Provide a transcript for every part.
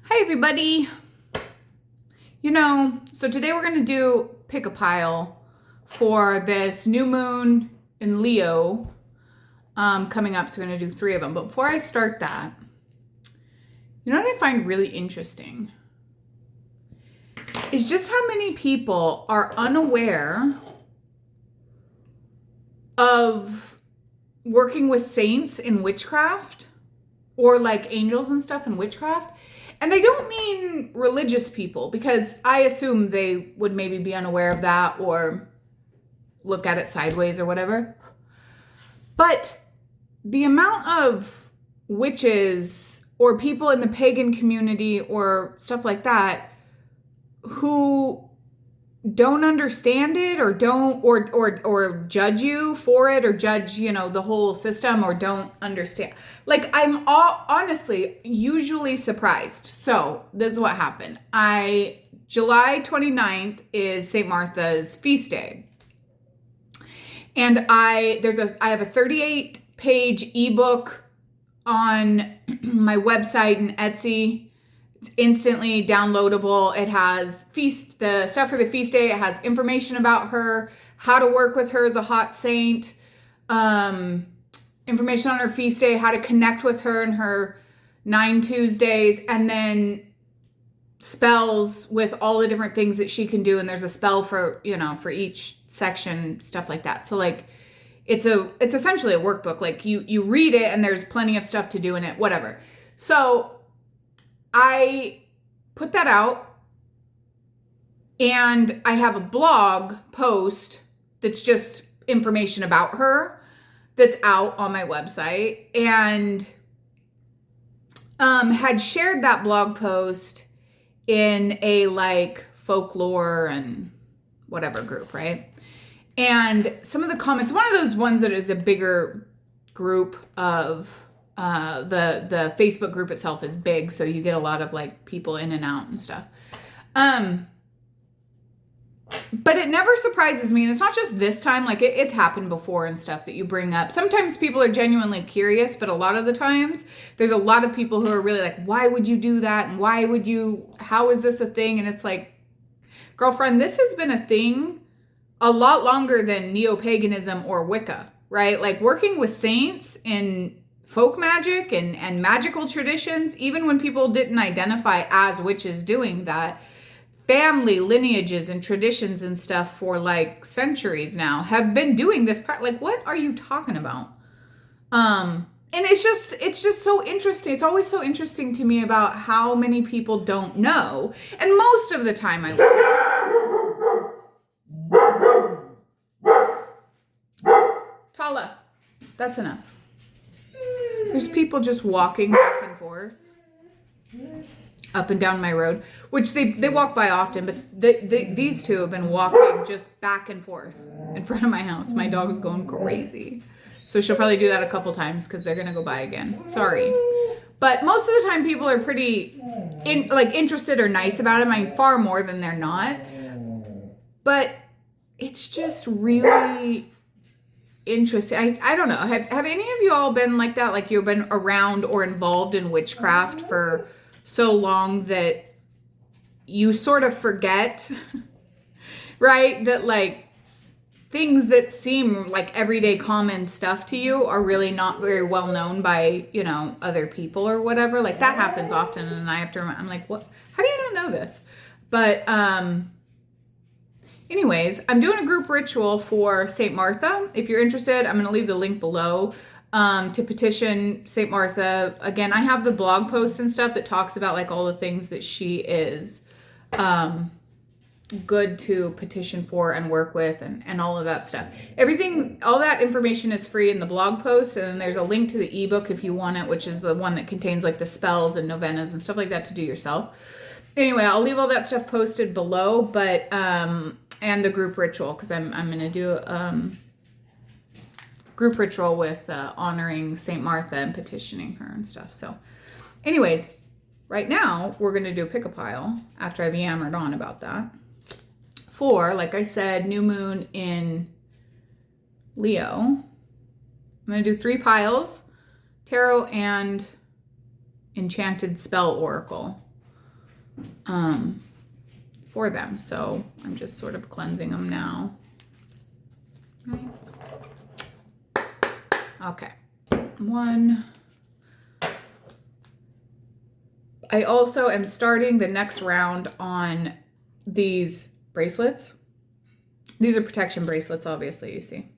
Hi everybody. So today we're going to do pick a pile for this new moon in Leo coming up. So we're going to do 3 of them. But before I start that, you know what I find really interesting is just how many people are unaware of working with saints in witchcraft or like angels and stuff in witchcraft. And I don't mean religious people, because I assume they would maybe be unaware of that or look at it sideways or whatever. But the amount of witches or people in the pagan community or stuff like that who don't understand it or don't or judge you for it or judge, the whole system or don't understand. Like, I'm honestly usually surprised. So this is what happened. July 29th is St. Martha's feast day. And I have a 38-page ebook on my website and Etsy. It's instantly downloadable. It has the stuff for the feast day. It has information about her, how to work with her as a hot saint, information on her feast day, how to connect with her and her 9 Tuesdays, and then spells with all the different things that she can do. And there's a spell for each section, stuff like that. So like, it's essentially a workbook. Like you read it and there's plenty of stuff to do in it, whatever. So I put that out, and I have a blog post that's just information about her that's out on my website, and had shared that blog post in a like folklore and whatever group, right? And some of the comments, one of those ones that is a bigger group of the Facebook group itself is big, so you get a lot of like people in and out and stuff. But it never surprises me, and it's not just this time, like it's happened before and stuff that you bring up. Sometimes people are genuinely curious, but a lot of the times there's a lot of people who are really like, why would you do that? And how is this a thing? And it's like, girlfriend, this has been a thing a lot longer than neo-paganism or Wicca, right? Like working with saints in folk magic and magical traditions, even when people didn't identify as witches doing that, family lineages and traditions and stuff for like centuries now have been doing this. Like, what are you talking about? And it's just so interesting. It's always so interesting to me about how many people don't know. And most of the time Tala, that's enough. There's people just walking back and forth up and down my road, which they walk by often, but these two have been walking just back and forth in front of my house. My dog is going crazy. So she'll probably do that a couple times because they're going to go by again. Sorry. But most of the time people are pretty interested or nice about it. I mean, far more than they're not. But it's just really interesting. I don't know. Have any of you all been like that? Like you've been around or involved in witchcraft for so long that you sort of forget, right? That like things that seem like everyday common stuff to you are really not very well known by, other people or whatever. Like that happens often, and I have to remember, I'm like, what? How do you not know this? But anyways, I'm doing a group ritual for St. Martha. If you're interested, I'm going to leave the link below to petition St. Martha. Again, I have the blog post and stuff that talks about like all the things that she is good to petition for and work with and all of that stuff. All that information is free in the blog post, and then there's a link to the ebook if you want it, which is the one that contains like the spells and novenas and stuff like that to do yourself. Anyway, I'll leave all that stuff posted below, but and the group ritual, because I'm going to do group ritual with honoring St. Martha and petitioning her and stuff. So anyways, right now we're going to do a pick a pile after I've yammered on about that for, like I said, new moon in Leo. I'm going to do 3 piles, tarot and enchanted spell oracle. for them. So I'm just sort of cleansing them now. Right. Okay. One. I also am starting the next round on these bracelets. These are protection bracelets, obviously, you see.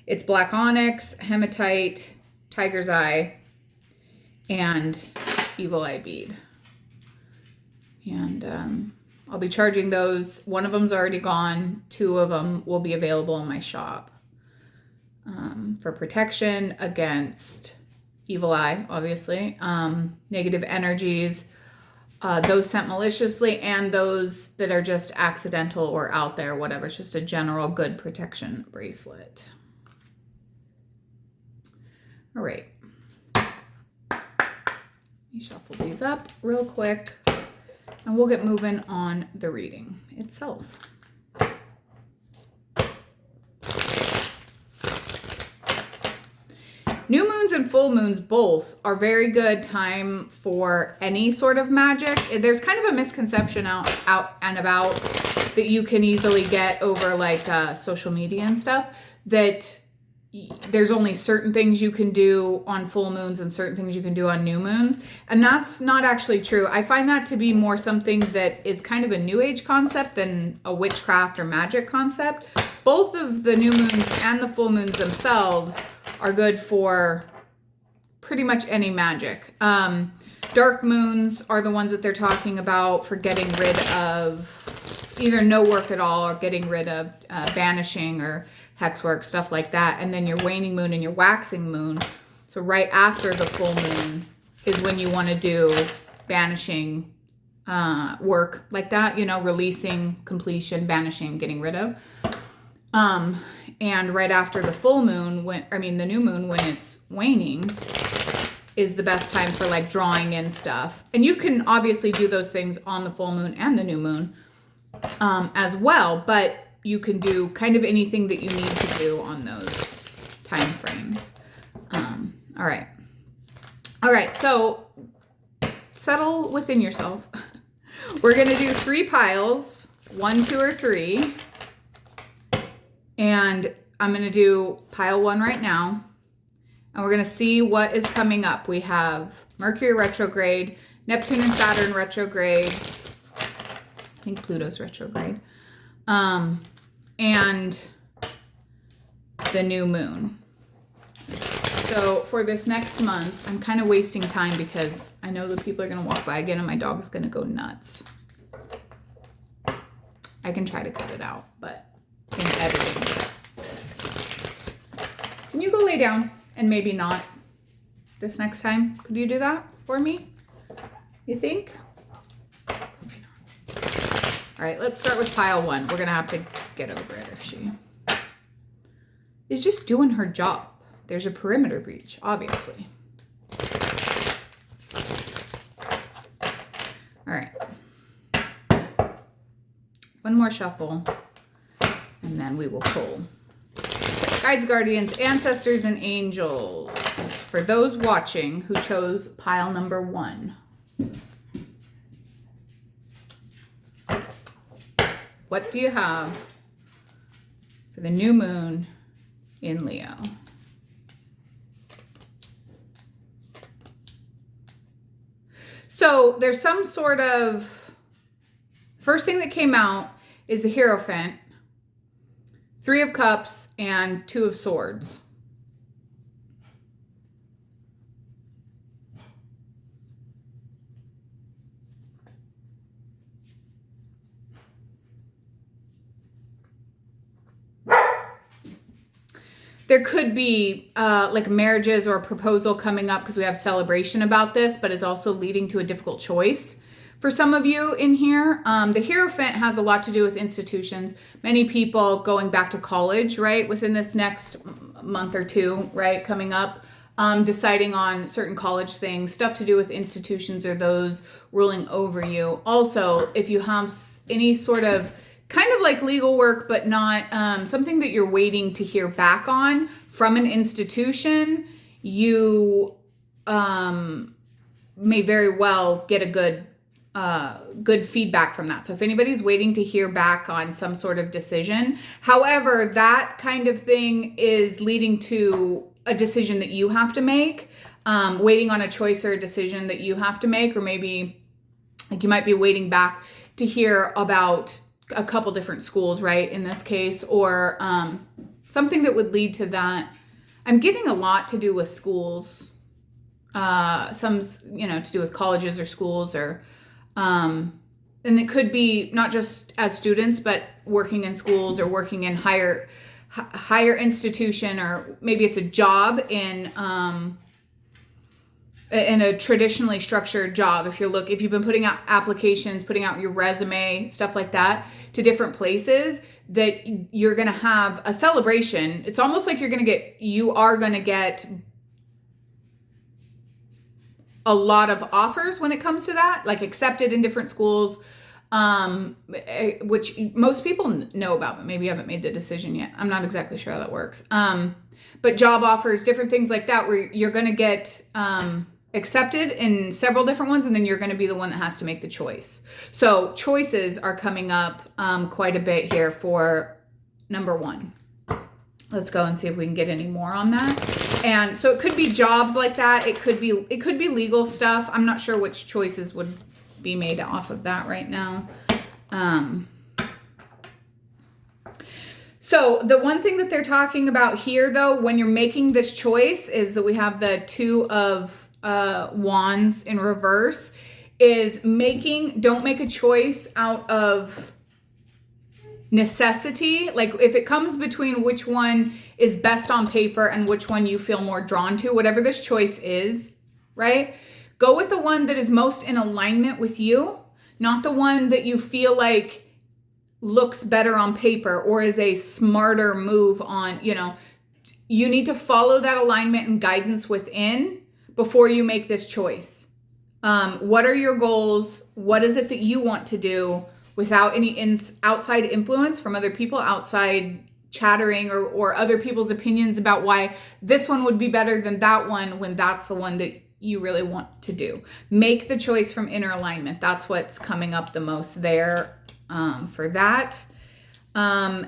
It's black onyx, hematite, tiger's eye, and evil eye bead. And I'll be charging those. One of them's already gone. 2 of them will be available in my shop for protection against evil eye, obviously, negative energies, those sent maliciously, and those that are just accidental or out there, whatever. It's just a general good protection bracelet. All right. Let me shuffle these up real quick, and we'll get moving on the reading itself. New moons and full moons both are very good time for any sort of magic. There's kind of a misconception out and about that you can easily get over like social media and stuff, that there's only certain things you can do on full moons and certain things you can do on new moons. And that's not actually true. I find that to be more something that is kind of a new age concept than a witchcraft or magic concept. Both of the new moons and the full moons themselves are good for pretty much any magic. Dark moons are the ones that they're talking about for getting rid of either no work at all or getting rid of banishing or hex work, stuff like that. And then your waning moon and your waxing moon. So right after the full moon is when you want to do banishing work like that, you know, releasing, completion, banishing, getting rid of. And right after the full moon, the new moon, when it's waning, is the best time for like drawing in stuff. And you can obviously do those things on the full moon and the new moon as well, but you can do kind of anything that you need to do on those time frames. All right, so settle within yourself. We're going to do 3 piles, 1, 2, or 3. And I'm going to do pile 1 right now. And we're going to see what is coming up. We have Mercury retrograde, Neptune and Saturn retrograde. I think Pluto's retrograde. And the new moon. So for this next month, I'm kind of wasting time because I know the people are going to walk by again and my dog is going to go nuts. I can try to cut it out, but in editing. Can you go lay down and maybe not this next time? Could you do that for me? You think? All right, let's start with pile 1. We're going to have to get over it if she is just doing her job. There's a perimeter breach, obviously. All right. One more shuffle, and then we will pull guides, guardians, ancestors, and angels for those watching who chose pile number 1. What do you have for the new moon in Leo? So there's some sort of, first thing that came out is the Hierophant, 3 of Cups, and 2 of Swords. There could be like marriages or a proposal coming up because we have celebration about this, but it's also leading to a difficult choice for some of you in here. The Hierophant has a lot to do with institutions. Many people going back to college, right, within this next month or 2, right, coming up, deciding on certain college things, stuff to do with institutions or those ruling over you. Also, if you have any sort of kind of like legal work, but not something that you're waiting to hear back on from an institution, you may very well get a good good feedback from that. So if anybody's waiting to hear back on some sort of decision, however, that kind of thing is leading to a decision that you have to make, waiting on a choice or a decision that you have to make, or maybe like you might be waiting back to hear about a couple different schools, right? In this case, or something that would lead to that. I'm getting a lot to do with schools, some, to do with colleges or schools, or, and it could be not just as students, but working in schools or working in higher institution, or maybe it's a job in a traditionally structured job. If you've been putting out applications, putting out your resume, stuff like that to different places, that you're going to have a celebration. It's almost like you are going to get a lot of offers when it comes to that, like accepted in different schools, which most people know about, but maybe haven't made the decision yet. I'm not exactly sure how that works. But job offers, different things like that, where you're going to get accepted in several different ones, and then you're going to be the one that has to make the choice. So choices are coming up quite a bit here for number 1. Let's go and see if we can get any more on that. And so it could be jobs like that. It could be legal stuff. I'm not sure which choices would be made off of that right now. So the one thing that they're talking about here, though, when you're making this choice, is that we have the 2 of wands in reverse, is don't make a choice out of necessity. Like if it comes between which one is best on paper and which one you feel more drawn to, whatever this choice is, right? Go with the one that is most in alignment with you, not the one that you feel like looks better on paper or is a smarter move on, you need to follow that alignment and guidance within before you make this choice. What are your goals? What is it that you want to do without any outside influence from other people, outside chattering or other people's opinions about why this one would be better than that one, when that's the one that you really want to do. Make the choice from inner alignment. That's what's coming up the most there for that.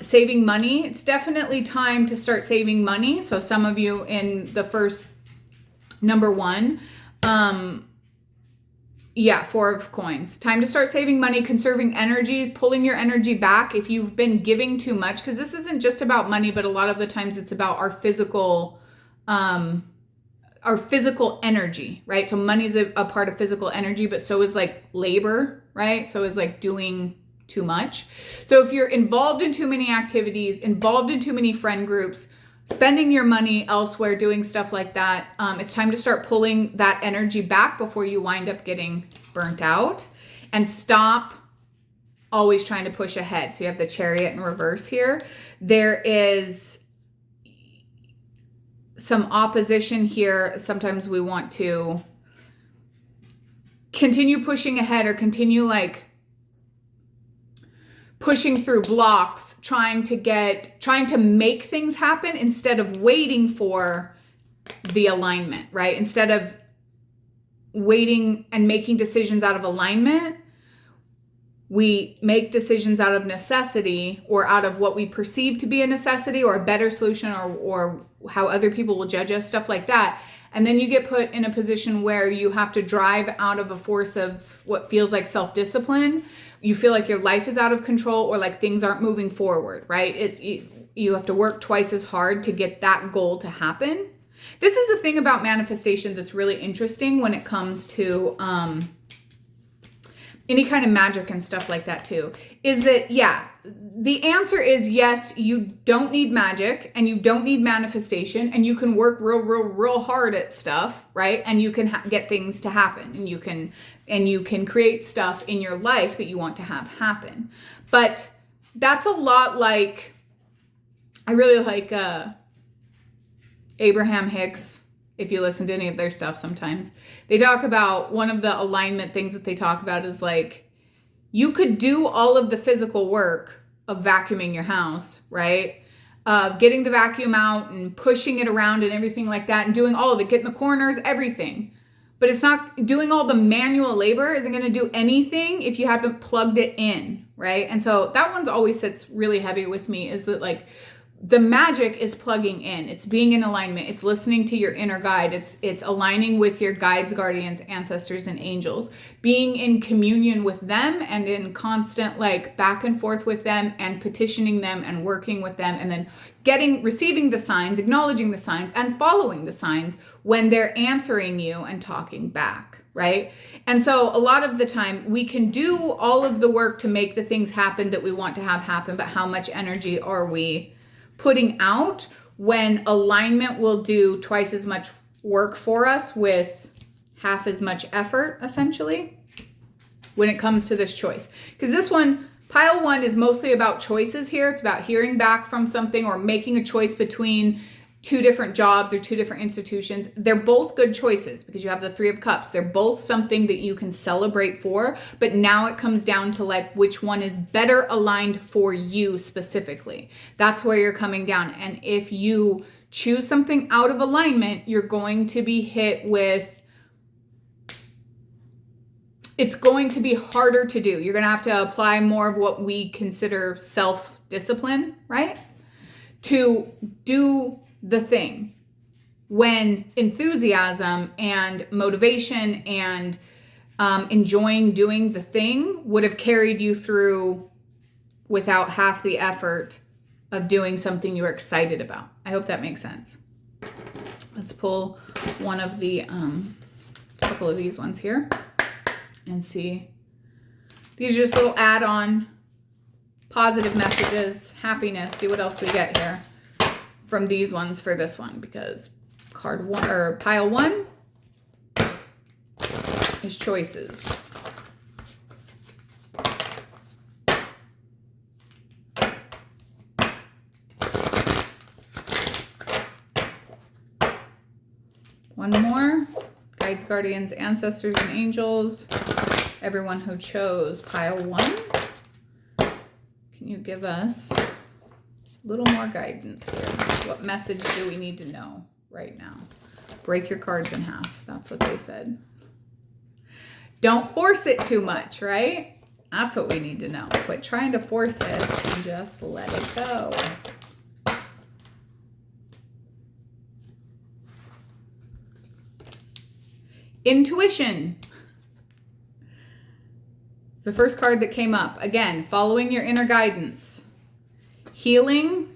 Saving money. It's definitely time to start saving money. So some of you in the first number 1, 4 of coins. Time to start saving money, conserving energies, pulling your energy back if you've been giving too much, because this isn't just about money, but a lot of the times it's about our physical energy, right? So money's a part of physical energy, but so is like labor, right? So is like doing too much. So if you're involved in too many activities, involved in too many friend groups, spending your money elsewhere, doing stuff like that, it's time to start pulling that energy back before you wind up getting burnt out, and stop always trying to push ahead. So you have the Chariot in reverse here. There is some opposition here. Sometimes we want to continue pushing ahead, or continue like pushing through blocks, trying to make things happen instead of waiting for the alignment, right? Instead of waiting and making decisions out of alignment, we make decisions out of necessity, or out of what we perceive to be a necessity or a better solution, or how other people will judge us, stuff like that. And then you get put in a position where you have to drive out of a force of what feels like self-discipline. You feel like your life is out of control, or like things aren't moving forward, right? You have to work twice as hard to get that goal to happen. This is the thing about manifestation that's really interesting when it comes to any kind of magic and stuff like that too, is that, the answer is yes, you don't need magic and you don't need manifestation, and you can work real hard at stuff, right? And you can get things to happen, and you can create stuff in your life that you want to have happen. But that's a lot like, I really like Abraham Hicks. If you listen to any of their stuff, sometimes they talk about, one of the alignment things that they talk about is like, you could do all of the physical work of vacuuming your house, right? Getting the vacuum out and pushing it around and everything like that, and doing all of it, getting the corners, everything. but it's not doing all the manual labor isn't going to do anything if you haven't plugged it in, right? And so that one's always sits really heavy with me, is that like the magic is plugging in. It's being in alignment. It's listening to your inner guide. It's aligning with your guides, guardians, ancestors, and angels, being in communion with them and in constant like back and forth with them and petitioning them and working with them, and then receiving the signs, acknowledging the signs, and following the signs when they're answering you and talking back, right? And so a lot of the time we can do all of the work to make the things happen that we want to have happen, but how much energy are we putting out when alignment will do twice as much work for us with half as much effort, essentially, when it comes to this choice? Because this one, pile 1, is mostly about choices here. It's about hearing back from something or making a choice between 2 different jobs or 2 different institutions. They're both good choices because you have the 3 of Cups. They're both something that you can celebrate for, but now it comes down to like which one is better aligned for you specifically. That's where you're coming down. And if you choose something out of alignment, you're going to be hit with, it's going to be harder to do. You're going to have to apply more of what we consider self-discipline, right? To do the thing, when enthusiasm and motivation and enjoying doing the thing would have carried you through without half the effort of doing something you're excited about. I hope that makes sense. Let's pull one of the couple of these ones here and see. These are just little add-on positive messages, happiness. See what else we get here from these ones for this one, because card 1 or pile 1 is choices. One more. Guides, guardians, ancestors, and angels. Everyone who chose pile 1. Can you give us a little more guidance here? What message do we need to know right now? Break your cards in half. That's what they said. Don't force it too much, right? That's what we need to know. Quit trying to force it and just let it go. Intuition. It's the first card that came up. Again, following your inner guidance. Healing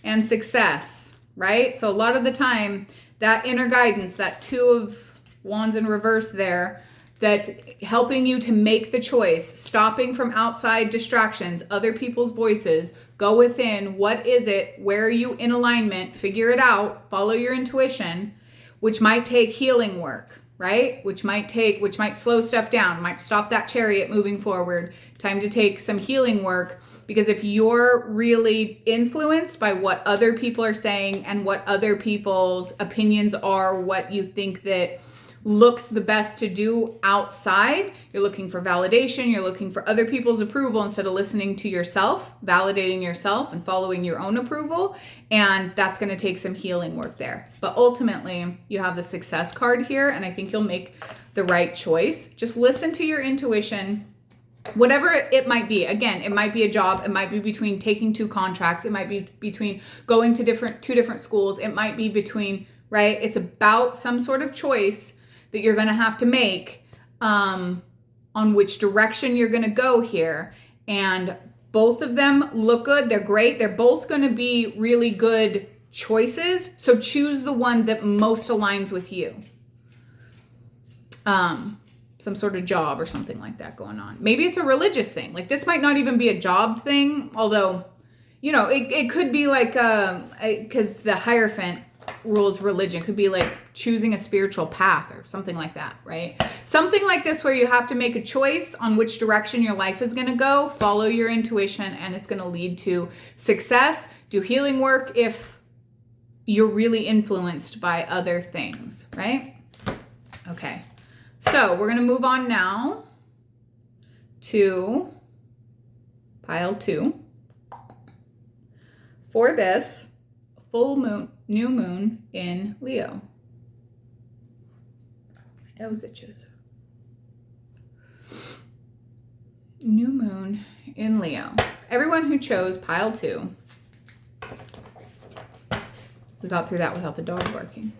and success, right? So a lot of the time, that inner guidance, that 2 of Wands in reverse there, that's helping you to make the choice, stopping from outside distractions, other people's voices, go within. What is it? Where are you in alignment? Figure it out. Follow your intuition, which might take healing work, right? Which might slow stuff down, might stop that chariot moving forward. Time to take some healing work. Because if you're really influenced by what other people are saying and what other people's opinions are, what you think that looks the best to do outside, you're looking for validation, you're looking for other people's approval instead of listening to yourself, validating yourself and following your own approval. And that's going to take some healing work there. But ultimately, you have the success card here, and I think you'll make the right choice. Just listen to your intuition. Whatever it might be. Again, it might be a job. It might be between taking 2 contracts. It might be between going to 2 different schools. It might be between, right? It's about some sort of choice that you're going to have to make on which direction you're going to go here. And both of them look good. They're great. They're both going to be really good choices. So choose the one that most aligns with you. Some sort of job or something like that going on. Maybe it's a religious thing. Like this might not even be a job thing, although, you know, it could be like, because the Hierophant rules religion. It could be like choosing a spiritual path or something like that, right? Something like this where you have to make a choice on which direction your life is going to go, follow your intuition, and it's going to lead to success. Do healing work if you're really influenced by other things, right? Okay. So we're going to move on now to pile 2. For this full moon, new moon in Leo. Nose itches. New moon in Leo. Everyone who chose pile 2. We got through that without the dog barking.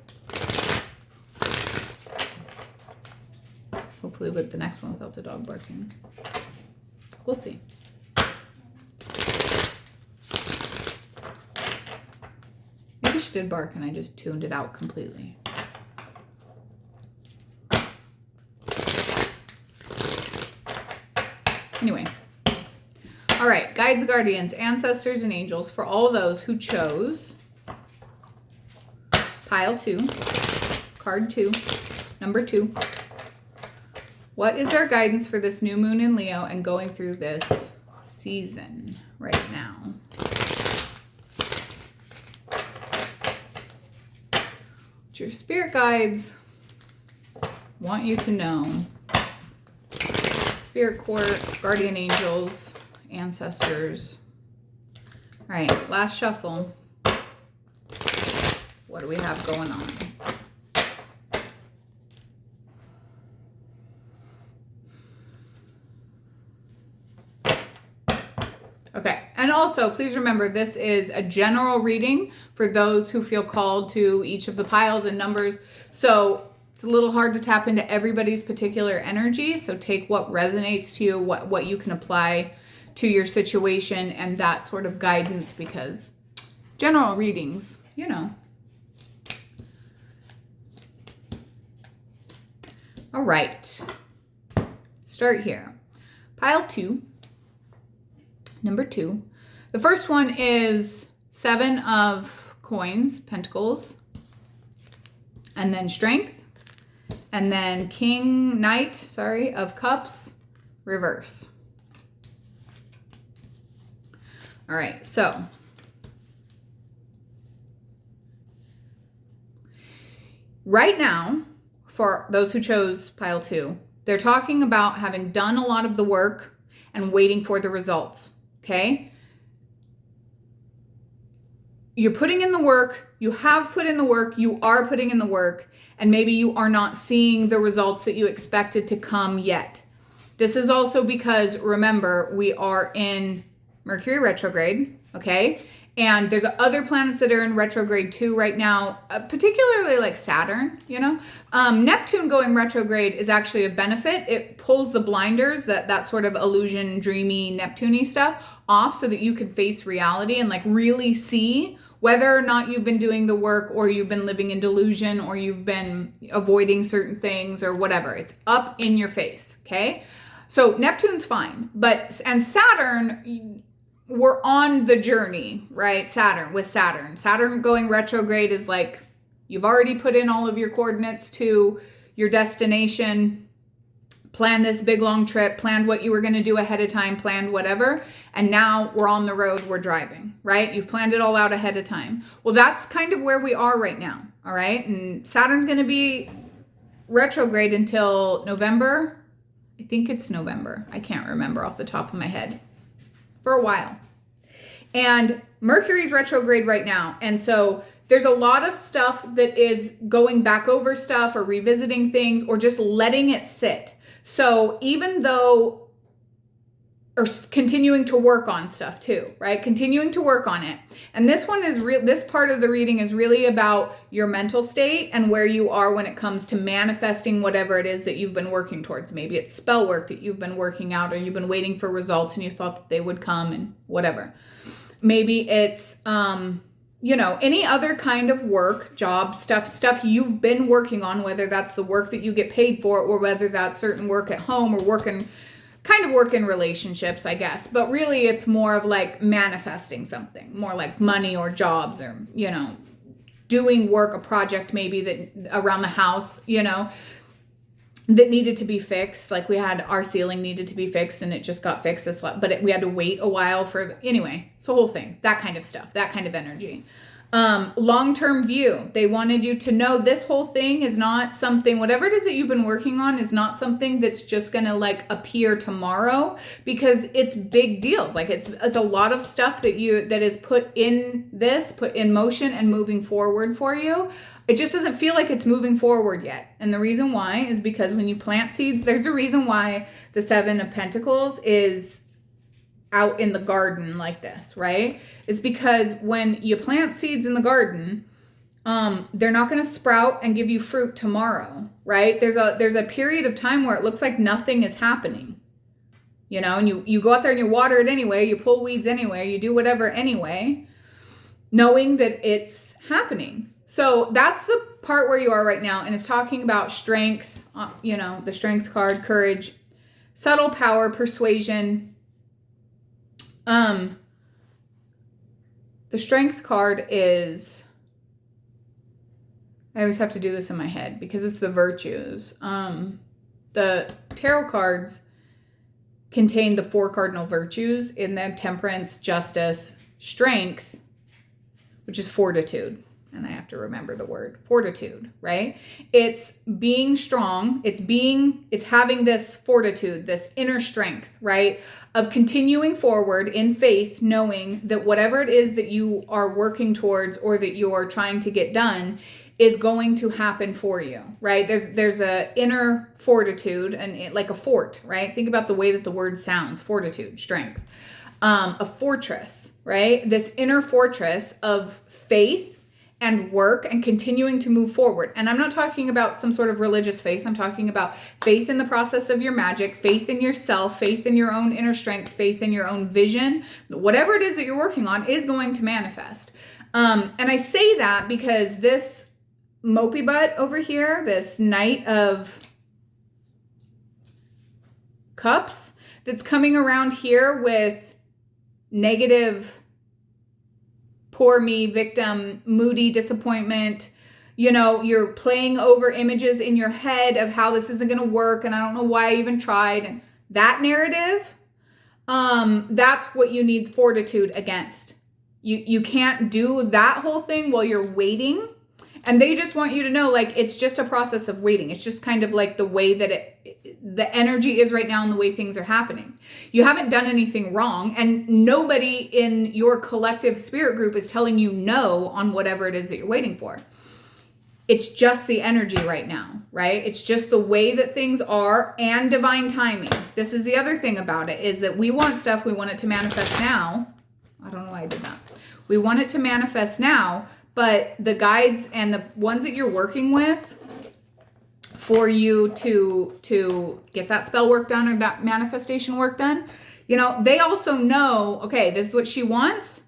Hopefully with the next one without the dog barking. We'll see. Maybe she did bark and I just tuned it out completely. Anyway. All right, guides, guardians, ancestors, and angels for all those who chose pile 2, card 2, number 2. What is their guidance for this new moon in Leo and going through this season right now? What your spirit guides want you to know. Spirit court, guardian angels, ancestors. All right, last shuffle. What do we have going on? Okay, and also please remember this is a general reading for those who feel called to each of the piles and numbers. So it's a little hard to tap into everybody's particular energy. So take what resonates to you, what you can apply to your situation and that sort of guidance, because general readings, you know. All right, start here. Pile 2, number 2. The first one is 7 of coins, pentacles, and then strength, and then knight of cups, reverse. All right, so right now, for those who chose pile 2, they're talking about having done a lot of the work and waiting for the results, okay? You're putting in the work, you have put in the work, you are putting in the work, and maybe you are not seeing the results that you expected to come yet. This is also because, remember, we are in Mercury retrograde, okay? And there's other planets that are in retrograde too right now, particularly like Saturn, you know? Neptune going retrograde is actually a benefit. It pulls the blinders, that sort of illusion, dreamy, Neptune-y stuff off so that you can face reality and like really see whether or not you've been doing the work or you've been living in delusion or you've been avoiding certain things or whatever. It's up in your face, okay? So Neptune's fine, and Saturn, we're on the journey, right? Saturn going retrograde is like, you've already put in all of your coordinates to your destination, planned this big long trip, planned what you were going to do ahead of time, planned whatever. And now we're on the road, we're driving, right? You've planned it all out ahead of time. Well, that's kind of where we are right now. All right. And Saturn's going to be retrograde until November. I think it's November. I can't remember off the top of my head. For a while. And Mercury's retrograde right now. And so there's a lot of stuff that is going back over stuff or revisiting things or just letting it sit. So even though, or continuing to work on stuff too, right? Continuing to work on it. And this one is this part of the reading is really about your mental state and where you are when it comes to manifesting whatever it is that you've been working towards. Maybe it's spell work that you've been working out or you've been waiting for results and you thought that they would come and whatever. Maybe it's, any other kind of work, job, stuff you've been working on, whether that's the work that you get paid for or whether that's certain work at home or work in relationships, I guess. But really it's more of like manifesting something, more like money or jobs or, doing work, a project maybe that around the house, that needed to be fixed. Like we had our ceiling needed to be fixed and it just got fixed but we had to wait a while anyway, it's the whole thing, that kind of stuff, that kind of energy. Long-term view. They wanted you to know this whole thing is not something, whatever it is that you've been working on is not something that's just going to like appear tomorrow, because it's big deals. Like it's a lot of stuff that is put in motion and moving forward for you. It just doesn't feel like it's moving forward yet. And the reason why is because when you plant seeds, there's a reason why the Seven of Pentacles is out in the garden like this, right? It's because when you plant seeds in the garden, they're not going to sprout and give you fruit tomorrow, right? There's a period of time where it looks like nothing is happening, you know, and you go out there and you water it anyway, you pull weeds anyway, you do whatever anyway, knowing that it's happening. So that's the part where you are right now. And it's talking about strength, you know, the strength card, courage, subtle power, persuasion. The strength card is, I always have to do this in my head because it's the virtues. The tarot cards contain the 4 cardinal virtues in them: temperance, justice, strength, which is fortitude. And I have to remember the word fortitude, right? It's being strong. It's having this fortitude, this inner strength, right? Of continuing forward in faith, knowing that whatever it is that you are working towards or that you are trying to get done is going to happen for you, right? There's a inner fortitude and like a fort, right? Think about the way that the word sounds: fortitude, strength, a fortress, right? This inner fortress of faith and work and continuing to move forward. And I'm not talking about some sort of religious faith. I'm talking about faith in the process of your magic, faith in yourself, faith in your own inner strength, faith in your own vision. Whatever it is that you're working on is going to manifest. And I say that because this mopey butt over here, this Knight of Cups that's coming around here with negative, poor me, victim, moody, disappointment. You know, you're playing over images in your head of how this isn't going to work and I don't know why I even tried. And that narrative, that's what you need fortitude against. You can't do that whole thing while you're waiting. And they just want you to know, like, it's just a process of waiting. It's just kind of like the way that the energy is right now and the way things are happening. You haven't done anything wrong, and nobody in your collective spirit group is telling you no on whatever it is that you're waiting for. It's just the energy right now, right? It's just the way that things are and divine timing. This is the other thing about it, is that we want stuff, we want it to manifest now. I don't know why I did that. We want it to manifest now, but the guides and the ones that you're working with for you to get that spell work done or that manifestation work done, you know, they also know, okay, this is what she wants.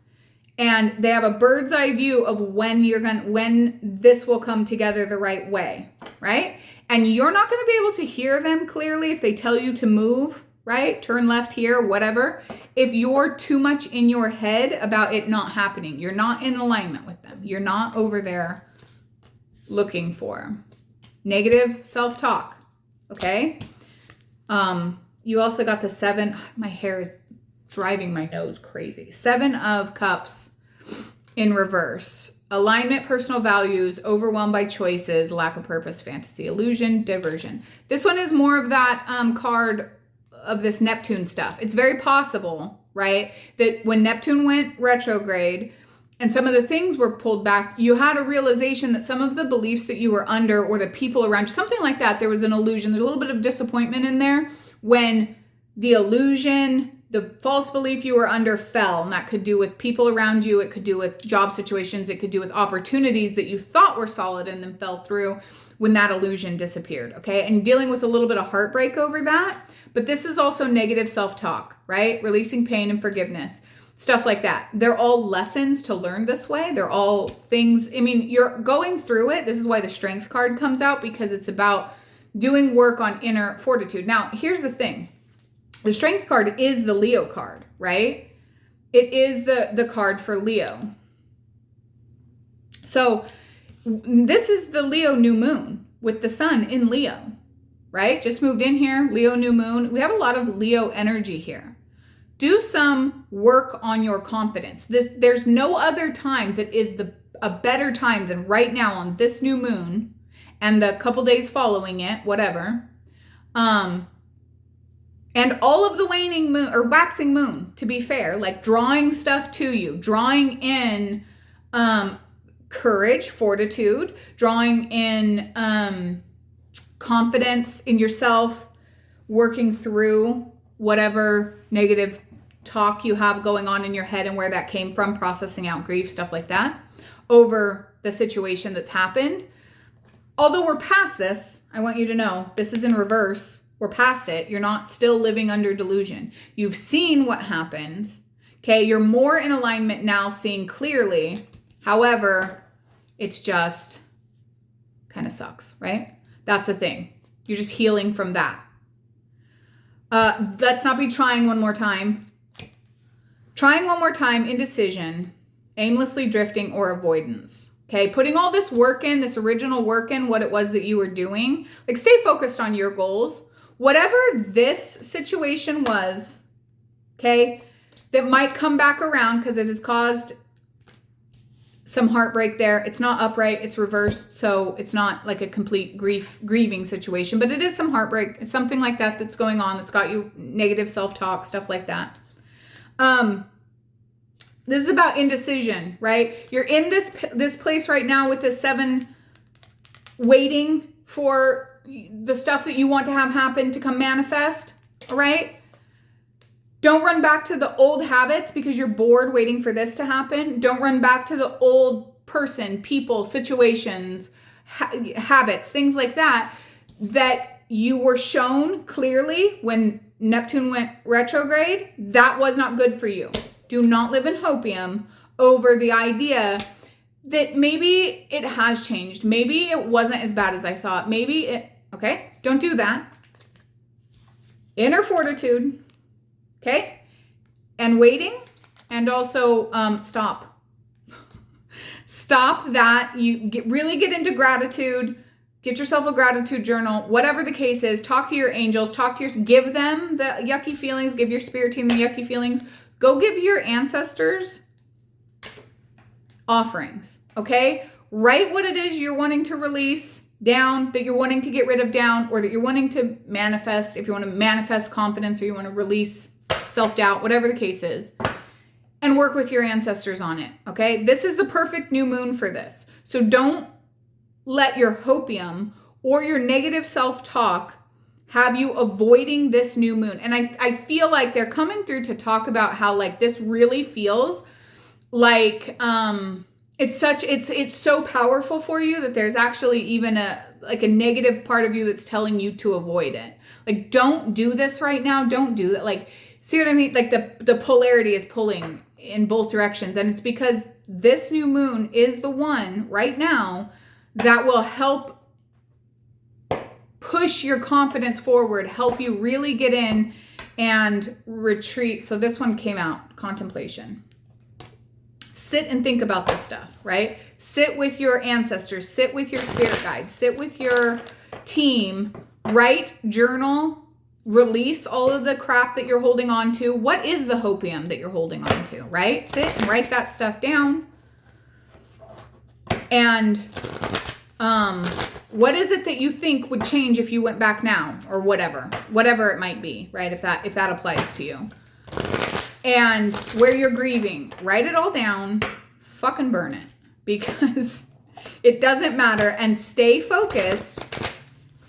And they have a bird's eye view of when this will come together the right way, right? And you're not going to be able to hear them clearly if they tell you to move, right? Turn left here, whatever. If you're too much in your head about it not happening, you're not in alignment with them. You're not over there looking for negative self-talk, okay? You also got the 7, my hair is driving my nose crazy. 7 of Cups in reverse. Alignment, personal values, overwhelmed by choices, lack of purpose, fantasy, illusion, diversion. This one is more of that card of this Neptune stuff. It's very possible, right, that when Neptune went retrograde and some of the things were pulled back, you had a realization that some of the beliefs that you were under or the people around you, something like that, there was an illusion. There's a little bit of disappointment in there when the illusion, the false belief you were under fell. And that could do with people around you. It could do with job situations. It could do with opportunities that you thought were solid and then fell through when that illusion disappeared. Okay. And dealing with a little bit of heartbreak over that. But this is also negative self-talk, right? Releasing pain and forgiveness, stuff like that. They're all lessons to learn this way. They're all things. I mean, you're going through it. This is why the strength card comes out, because it's about doing work on inner fortitude. Now, here's the thing. The strength card is the Leo card, right? It is the card for Leo. So this is the Leo new moon with the sun in Leo, right? Just moved in here, Leo new moon. We have a lot of Leo energy here. Do some work on your confidence. There's no other time that is a better time than right now on this new moon and the couple days following it, whatever. And all of the waning moon or waxing moon, to be fair, like drawing stuff to you, drawing in courage, fortitude, drawing in confidence in yourself, working through whatever negative talk you have going on in your head and where that came from, processing out grief, stuff like that, over the situation that's happened. Although we're past this, I want you to know this is in reverse. We're past it. You're not still living under delusion. You've seen what happened. Okay, you're more in alignment now, seeing clearly. However, it's just kind of sucks, right? That's the thing. You're just healing from that. Let's not be trying one more time. Trying one more time, indecision, aimlessly drifting, or avoidance. Okay, putting all this work in, this original work in, what it was that you were doing. Like, stay focused on your goals. Whatever this situation was, okay, that might come back around because it has caused some heartbreak there. It's not upright, it's reversed, so it's not like a complete grieving situation, but it is some heartbreak. It's something like that that's going on that's got you negative self-talk, stuff like that. This is about indecision, right? You're in this place right now with the 7, waiting for the stuff that you want to have happen to come manifest, all right? Don't run back to the old habits because you're bored waiting for this to happen. Don't run back to the old person, people, situations, habits, things like that you were shown clearly when Neptune went retrograde. That was not good for you. Do not live in hopium over the idea that maybe it has changed. Maybe it wasn't as bad as I thought. Okay? Don't do that. Inner fortitude. Okay? And waiting. And also stop. Stop that. You really get into gratitude. Get yourself a gratitude journal. Whatever the case is, talk to your angels. Give them the yucky feelings. Give your spirit team the yucky feelings. Go give your ancestors offerings. Okay? Write what it is you're wanting to release down, that you're wanting to get rid of down, or that you're wanting to manifest. If you want to manifest confidence or you want to release self-doubt, whatever the case is, and work with your ancestors on it. Okay? This is the perfect new moon for this. So don't let your hopium or your negative self-talk have you avoiding this new moon. And I feel like they're coming through to talk about how like this really feels like it's so powerful for you that there's actually even a negative part of you that's telling you to avoid it. Like, don't do this right now. Don't do that. Like, see what I mean? Like the polarity is pulling in both directions. And it's because this new moon is the one right now that will help push your confidence forward, help you really get in and retreat. So this one came out, contemplation. Sit and think about this stuff, right? Sit with your ancestors, sit with your spirit guides, sit with your team, write, journal, release all of the crap that you're holding on to. What is the hopium that you're holding on to, right? Sit and write that stuff down. And what is it that you think would change if you went back now, or whatever it might be, right? If that applies to you. And where you're grieving, write it all down, fucking burn it, because it doesn't matter, and stay focused.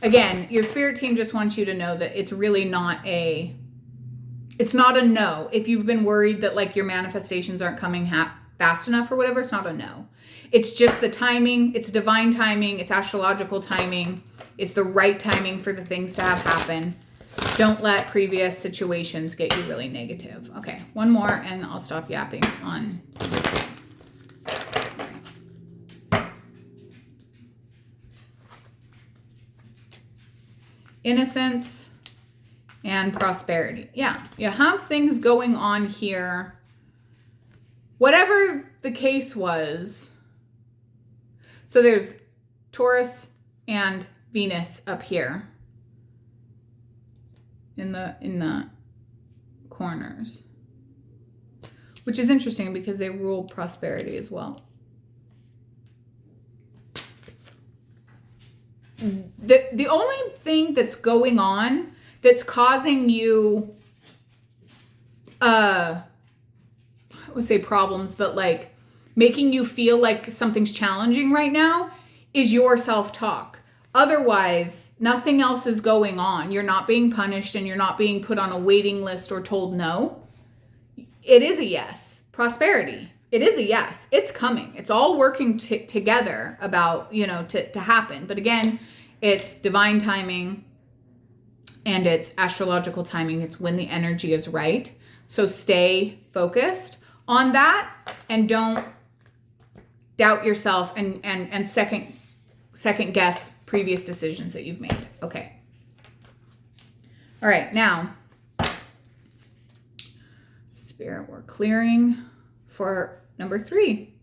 Again, your spirit team just wants you to know that it's really not it's not a no. If you've been worried that like your manifestations aren't coming fast enough or whatever, it's not a no. It's just the timing. It's divine timing. It's astrological timing. It's the right timing for the things to have happen. Don't let previous situations get you really negative. Okay, one more and I'll stop yapping on. Innocence and prosperity. Yeah, you have things going on here. Whatever the case was. So there's Taurus and Venus up here in the corners, which is interesting because they rule prosperity as well. The only thing that's going on that's causing you I would say problems, but like making you feel like something's challenging right now is your self-talk. Otherwise, nothing else is going on. You're not being punished and you're not being put on a waiting list or told no. It is a yes. Prosperity. It is a yes. It's coming. It's all working together about, to happen. But again, it's divine timing and it's astrological timing. It's when the energy is right. So stay focused on that and don't doubt yourself and second guess previous decisions that you've made. Okay. All right. Now, Spirit, we're clearing for number 3.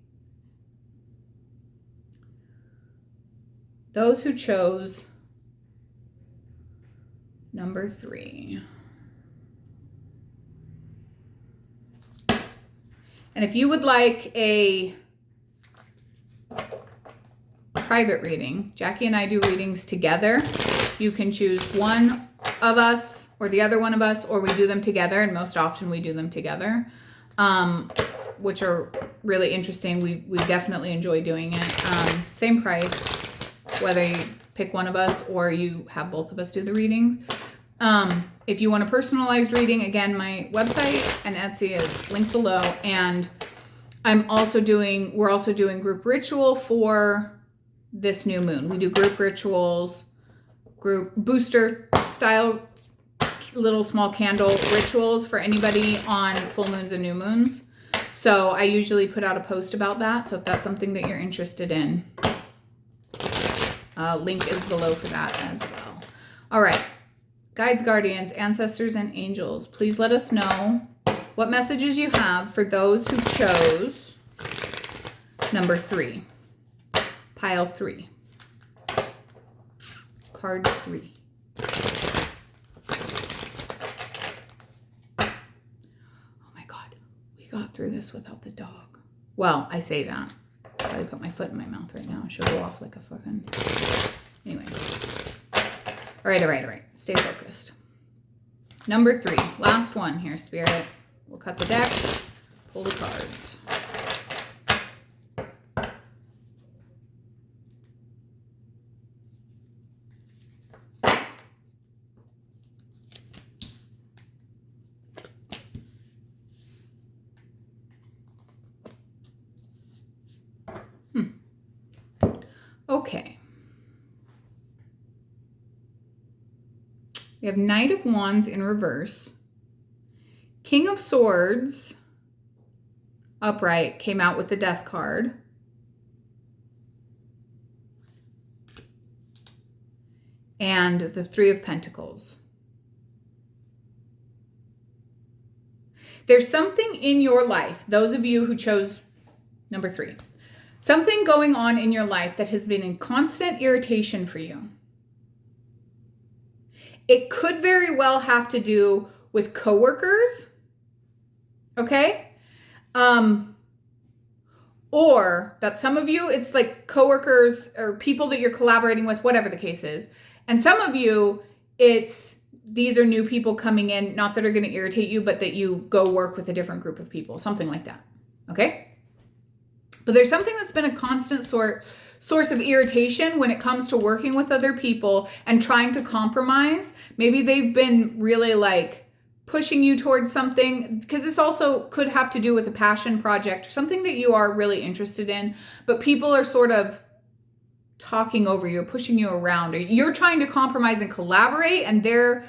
Those who chose number 3. And if you would like a private reading, Jackie and I do readings together. You can choose one of us or the other one of us, or we do them together. And most often we do them together, which are really interesting. We definitely enjoy doing it. Same price, whether you pick one of us or you have both of us do the readings. If you want a personalized reading, again, my website and Etsy is linked below. And we're also doing group ritual for this new moon. We do group rituals, group booster style, little small candle rituals for anybody on full moons and new moons. So I usually put out a post about that. So if that's something that you're interested in, link is below for that as well. All right. Guides, guardians, ancestors, and angels, please let us know what messages you have for those who chose number 3. Pile 3. Card 3. Oh my God. We got through this without the dog. Well, I say that. I probably put my foot in my mouth right now. She'll go off like a fucking... Anyway. All right. Stay focused. Number 3. Last one here, Spirit. We'll cut the deck. Pull the cards. Okay. We have Knight of Wands in reverse. King of Swords upright came out with the Death card. And the 3 of Pentacles. There's something in your life, those of you who chose number 3, something going on in your life that has been in constant irritation for you. It could very well have to do with coworkers, okay? Or that some of you, it's like coworkers or people that you're collaborating with, whatever the case is. And some of you, these are new people coming in, not that are going to irritate you, but that you go work with a different group of people, something like that, okay? But there's something that's been a constant source of irritation when it comes to working with other people and trying to compromise. Maybe they've been really like pushing you towards something, because this also could have to do with a passion project or something that you are really interested in, but people are sort of talking over you, pushing you around, or you're trying to compromise and collaborate and they're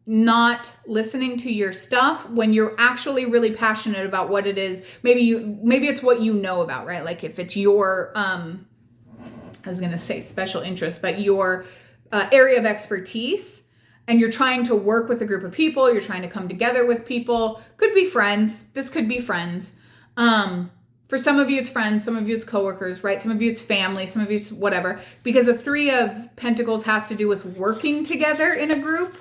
not listening to your stuff when you're actually really passionate about what it is. Maybe it's what you know about, right? Like if it's your, I was going to say special interest, but your area of expertise, and you're trying to work with a group of people, you're trying to come together with people, could be friends. This could be friends. For some of you, it's friends. Some of you, it's coworkers, right? Some of you, it's family. Some of you, it's whatever. Because the 3 of Pentacles has to do with working together in a group.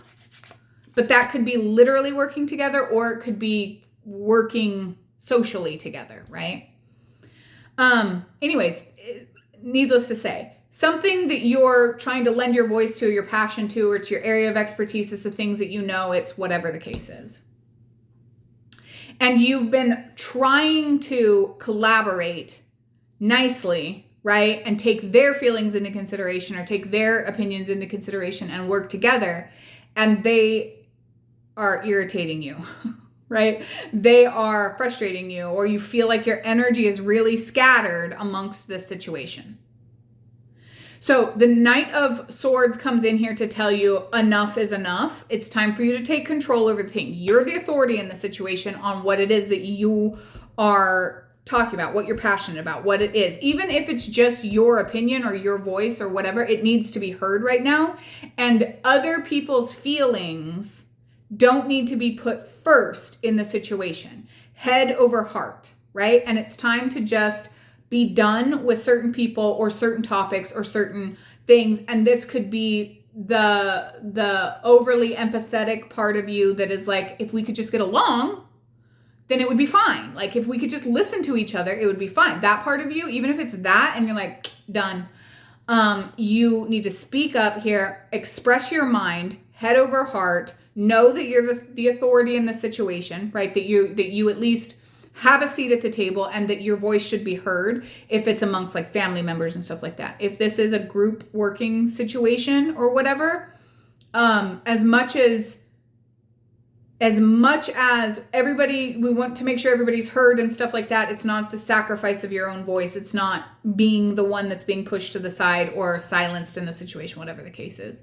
But that could be literally working together, or it could be working socially together, right? Anyways, needless to say, something that you're trying to lend your voice to, your passion to, or it's your area of expertise, is the things that you know, it's whatever the case is. And you've been trying to collaborate nicely, right? And take their feelings into consideration or take their opinions into consideration and work together, and they are irritating you, right? They are frustrating you, or you feel like your energy is really scattered amongst this situation. So the Knight of Swords comes in here to tell you enough is enough. It's time for you to take control over the thing. You're the authority in the situation on what it is that you are talking about, what you're passionate about, what it is. Even if it's just your opinion or your voice or whatever, it needs to be heard right now. And other people's feelings don't need to be put first in the situation. Head over heart, right? And it's time to just be done with certain people or certain topics or certain things. And this could be the overly empathetic part of you that is like, if we could just get along, then it would be fine. Like if we could just listen to each other, it would be fine. That part of you, even if it's that and you're like, done, you need to speak up here, express your mind, head over heart, know that you're the authority in the situation, right? That you at least have a seat at the table and that your voice should be heard if it's amongst like family members and stuff like that. If this is a group working situation or whatever, as much as everybody, we want to make sure everybody's heard and stuff like that. It's not the sacrifice of your own voice. It's not being the one that's being pushed to the side or silenced in the situation, whatever the case is.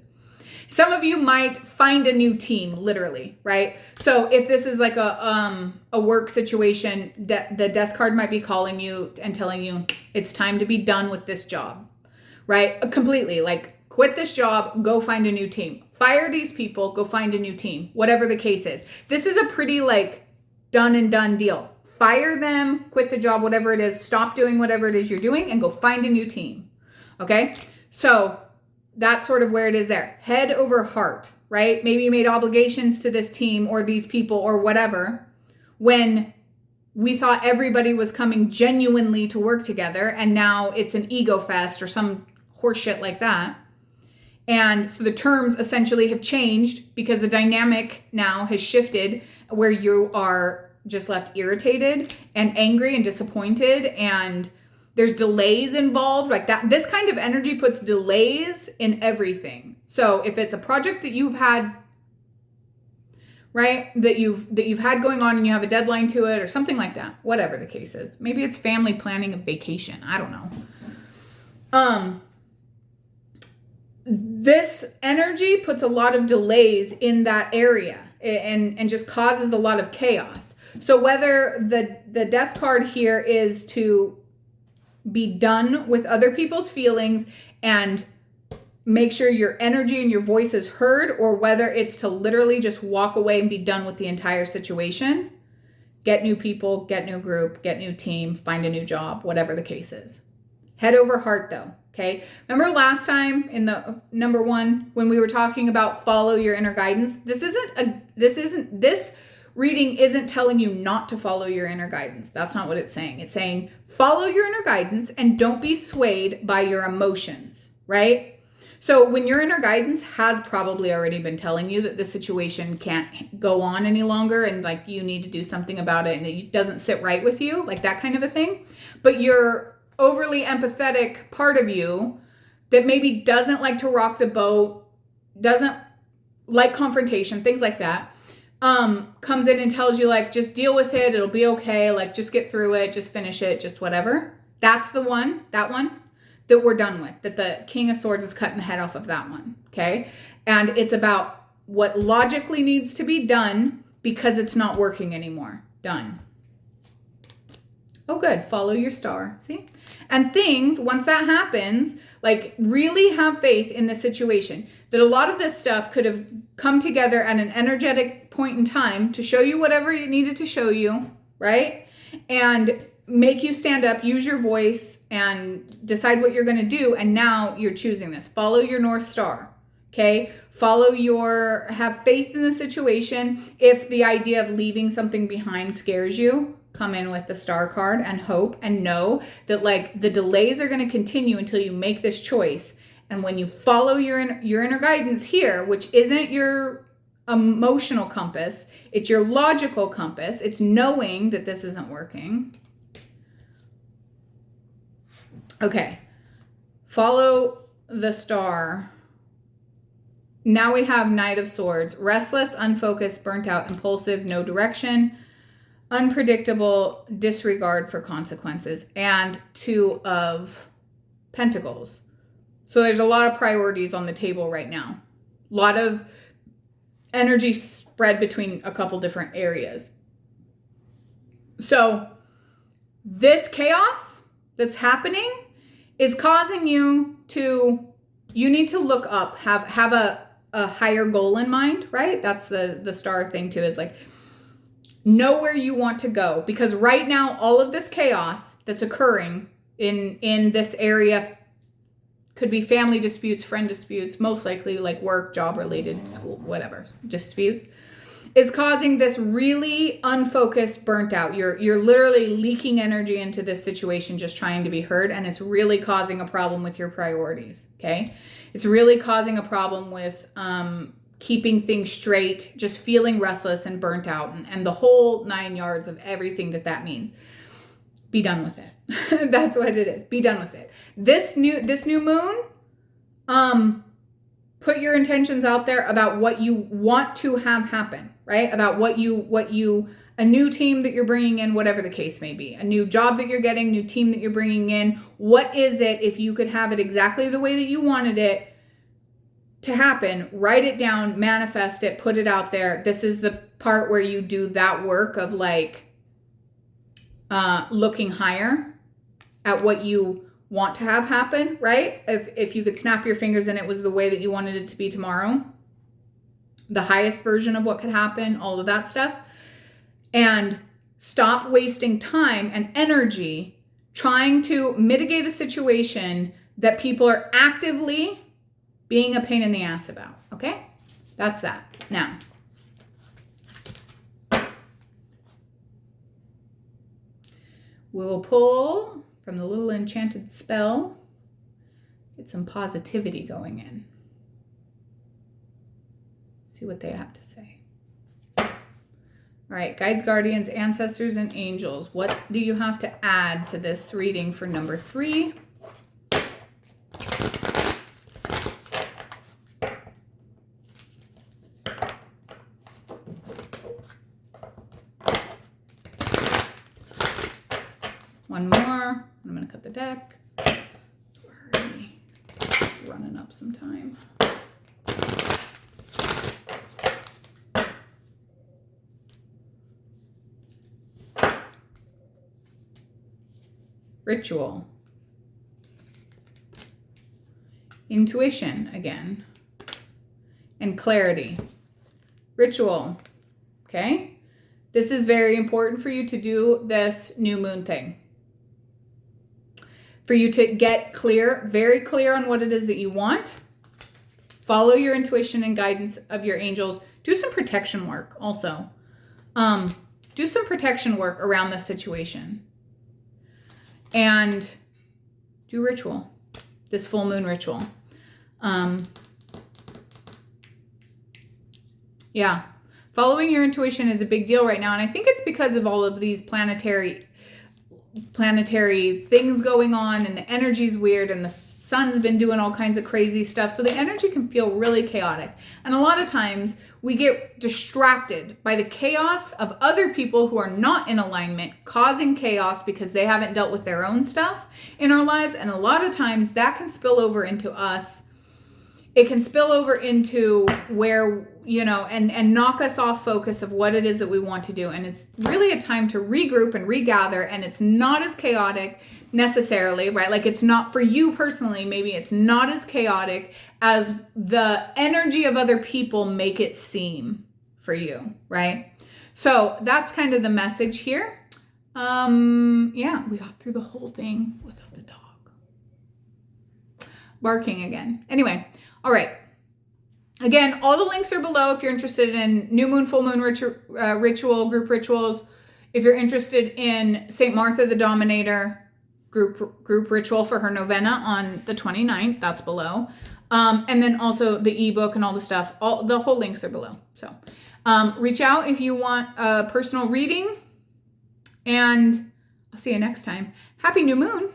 Some of you might find a new team, literally, right? So if this is like a work situation, the death card might be calling you and telling you it's time to be done with this job, right? Completely, like quit this job, go find a new team. Fire these people, go find a new team, whatever the case is. This is a pretty like done and done deal. Fire them, quit the job, whatever it is, stop doing whatever it is you're doing and go find a new team, okay? So that's sort of where it is there. Head over heart, right? Maybe you made obligations to this team or these people or whatever when we thought everybody was coming genuinely to work together, and now it's an ego fest or some horseshit like that. And so the terms essentially have changed because the dynamic now has shifted where you are just left irritated and angry and disappointed, and there's delays involved like that. This kind of energy puts delays in everything. So if it's a project that you've had, right, that you've had going on and you have a deadline to it or something like that, whatever the case is. Maybe it's family planning a vacation. I don't know. This energy puts a lot of delays in that area and just causes a lot of chaos. So whether the death card here is to be done with other people's feelings and make sure your energy and your voice is heard, or whether it's to literally just walk away and be done with the entire situation, get new people, get new group, get new team, find a new job, whatever the case is. Head over heart though, okay? Remember last time in the number 1 when we were talking about follow your inner guidance? This reading isn't telling you not to follow your inner guidance. That's not what it's saying. It's saying follow your inner guidance and don't be swayed by your emotions, right? So when your inner guidance has probably already been telling you that the situation can't go on any longer and like you need to do something about it and it doesn't sit right with you, like that kind of a thing. But your overly empathetic part of you that maybe doesn't like to rock the boat, doesn't like confrontation, things like that, comes in and tells you like, just deal with it. It'll be okay. Like just get through it. Just finish it. Just whatever. That's the one, that we're done with, that the King of Swords is cutting the head off of that one. Okay. And it's about what logically needs to be done because it's not working anymore. Done. Oh, good. Follow your star. See? And things, once that happens, like really have faith in the situation that a lot of this stuff could have come together at an energetic point in time to show you whatever it needed to show you, right? And make you stand up, use your voice, and decide what you're going to do. And now you're choosing this. Follow your North Star, okay? Have faith in the situation. If the idea of leaving something behind scares you, come in with the Star card and hope and know that like the delays are going to continue until you make this choice. And when you follow your inner guidance here, which isn't your emotional compass, it's your logical compass. It's knowing that this isn't working. Okay. Follow the star. Now we have Knight of Swords. Restless, unfocused, burnt out, impulsive, no direction, unpredictable, disregard for consequences, and Two of Pentacles. So there's a lot of priorities on the table right now. A lot of energy spread between a couple different areas. So this chaos that's happening is causing you need to look up, have a higher goal in mind, right? That's the star thing too, is like, know where you want to go. Because right now, all of this chaos that's occurring in this area could be family disputes, friend disputes, most likely like work, job related, school, whatever, disputes, is causing this really unfocused, burnt out. You're literally leaking energy into this situation, just trying to be heard. And it's really causing a problem with your priorities. Okay. It's really causing a problem with, keeping things straight, just feeling restless and burnt out, and the whole 9 yards of everything that means. Be done with it. That's what it is. Be done with it. This new moon, put your intentions out there about what you want to have happen, right? About what you a new team that you're bringing in, whatever the case may be, a new job that you're getting, new team that you're bringing in. What is it? If you could have it exactly the way that you wanted it to happen, write it down, manifest it, put it out there. This is the part where you do that work of like looking higher at what you want to have happen, right? If you could snap your fingers and it was the way that you wanted it to be tomorrow, the highest version of what could happen, all of that stuff. And stop wasting time and energy trying to mitigate a situation that people are actively being a pain in the ass about. Okay? That's that. Now, we will pull from the little enchanted spell, get some positivity going in. See what they have to say. All right, guides, guardians, ancestors, and angels. What do you have to add to this reading for number 3? One more. I'm going to cut the deck. We're already running up some time. Ritual. Intuition again. And clarity. Ritual. Okay? This is very important for you to do this new moon thing. For you to get clear, very clear on what it is that you want. Follow your intuition and guidance of your angels. Do some protection work also. Do some protection work around this situation. And do ritual. This full moon ritual. Yeah. Following your intuition is a big deal right now. And I think it's because of all of these planetary things going on, and the energy's weird, and the sun's been doing all kinds of crazy stuff. So the energy can feel really chaotic. And a lot of times we get distracted by the chaos of other people who are not in alignment, causing chaos because they haven't dealt with their own stuff in our lives. And a lot of times that can spill over into us. It can spill over into where, and knock us off focus of what it is that we want to do. And it's really a time to regroup and regather. And it's not as chaotic necessarily, right? Like, it's not for you personally. Maybe it's not as chaotic as the energy of other people make it seem for you, right? So that's kind of the message here. Yeah, we got through the whole thing without the dog barking again. Anyway. All right. Again, all the links are below if you're interested in new moon, full moon ritual, group rituals. If you're interested in St. Martha the Dominator group ritual for her novena on the 29th, that's below. And then also the ebook and all the stuff. The whole links are below. So reach out if you want a personal reading. And I'll see you next time. Happy new moon.